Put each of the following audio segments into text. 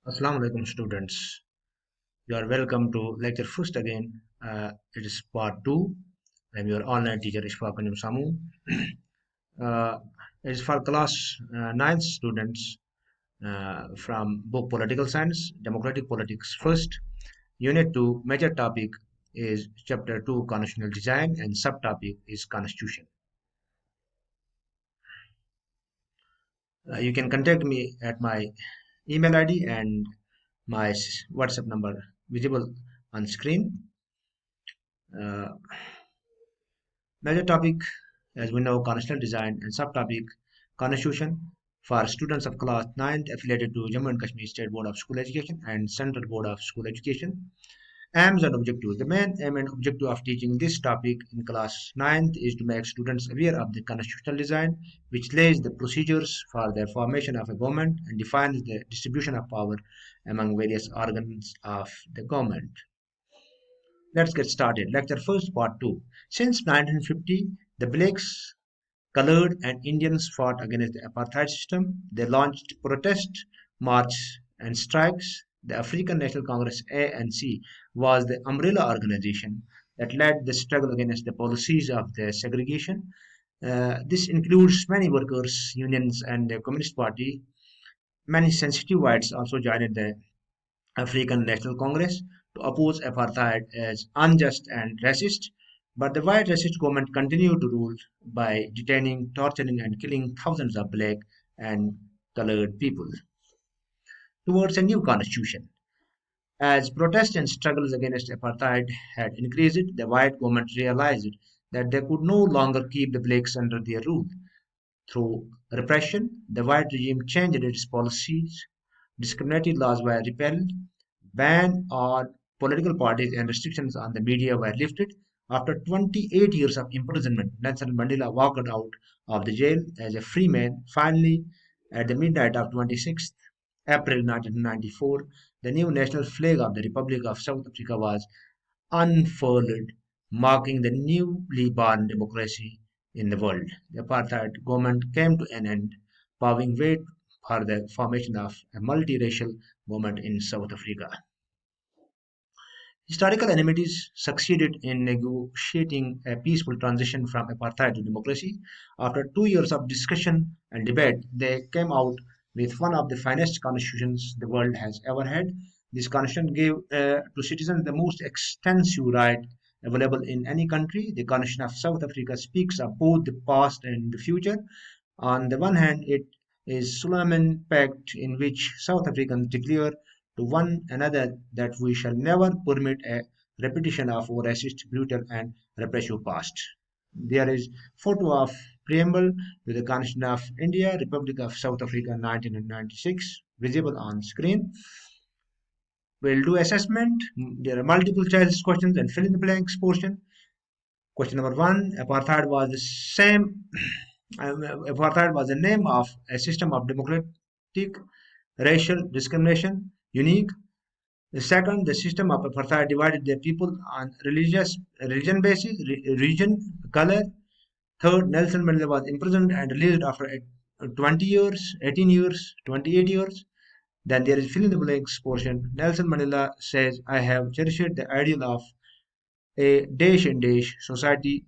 Assalamu alaikum students. You are welcome to lecture first again. It is part 2. I am your online teacher Ishfaqsamoon. uh, it is for class 9th students from book Political Science, Democratic Politics first. Unit 2 major topic is chapter 2 Constitutional Design and subtopic is Constitution. You can contact me at my email ID and my WhatsApp number visible on screen. Uh, Major topic, as we know, constitutional design and subtopic constitution for students of class 9th affiliated to Jammu and Kashmir State Board of School Education and Central Board of School Education. Aims and objectives. The main aim and objective of teaching this topic in class 9th is to make students aware of the constitutional design, which lays the procedures for the formation of a government and defines the distribution of power among various organs of the government. Let's get started. Lecture first, part 2. Since 1950, the blacks, colored, and Indians fought against the apartheid system. They launched protest, march, and strikes. The African National Congress ANC was the umbrella organization that led the struggle against the policies of the segregation. This includes many workers' unions and the Communist Party. Many sensitive whites also joined the African National Congress to oppose apartheid as unjust and racist, but the white racist government continued to rule by detaining, torturing, and killing thousands of black and colored people towards a new constitution. As protests and struggles against apartheid had increased, the white government realized that they could no longer keep the blacks under their rule. Through repression, the white regime changed its policies. Discriminatory laws were repealed, ban on political parties and restrictions on the media were lifted. After 28 years of imprisonment, Nelson Mandela walked out of the jail as a free man. Finally, at the midnight of 26th April 1994, the new national flag of the Republic of South Africa was unfurled, marking the newly born democracy in the world. The apartheid government came to an end, paving way for the formation of a multiracial government in South Africa. Historical enmities succeeded in negotiating a peaceful transition from apartheid to democracy. After 2 years of discussion and debate, they came out with one of the finest constitutions the world has ever had. This constitution gave to citizens the most extensive right available in any country. The Constitution of South Africa speaks of both the past and the future. On the one hand, it is Solomon Pact in which South Africans declare to one another that we shall never permit a repetition of our racist, brutal, and repressive past. There is photo of preamble to the Constitution of India, Republic of South Africa, 1996, visible on screen. We'll do assessment. There are multiple choice questions and fill in the blanks portion. Question number 1: Apartheid was the same. Apartheid was the name of a system of democratic racial discrimination, unique. The second, the system of apartheid divided the people on religion basis, region, color. Third, Nelson Mandela was imprisoned and released after 20 years, 18 years, 28 years. Then there is fill in the blanks portion. Nelson Mandela says, I have cherished the ideal of a dash and dash society,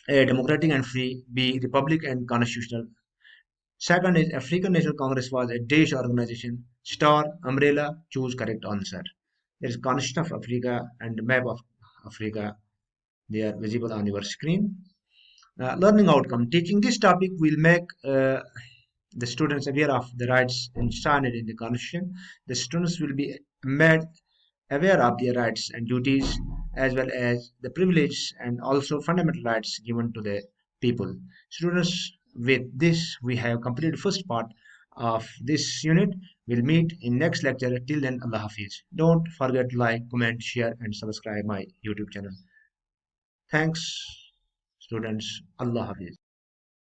a democratic and free, B, republic and constitutional. Second is African National Congress was a dash organization. Star, umbrella, choose correct answer. There is Constitution of Africa and map of Africa. They are visible on your screen. Learning outcome. Teaching this topic will make the students aware of the rights enshrined in the Constitution. The students will be made aware of their rights and duties as well as the privileges and also fundamental rights given to the people. Students, with this we have completed first part of this unit. We'll meet in next lecture. Till then, Allah Hafiz. Don't forget to like, comment, share and subscribe my YouTube channel. Thanks students. Allah Hafiz.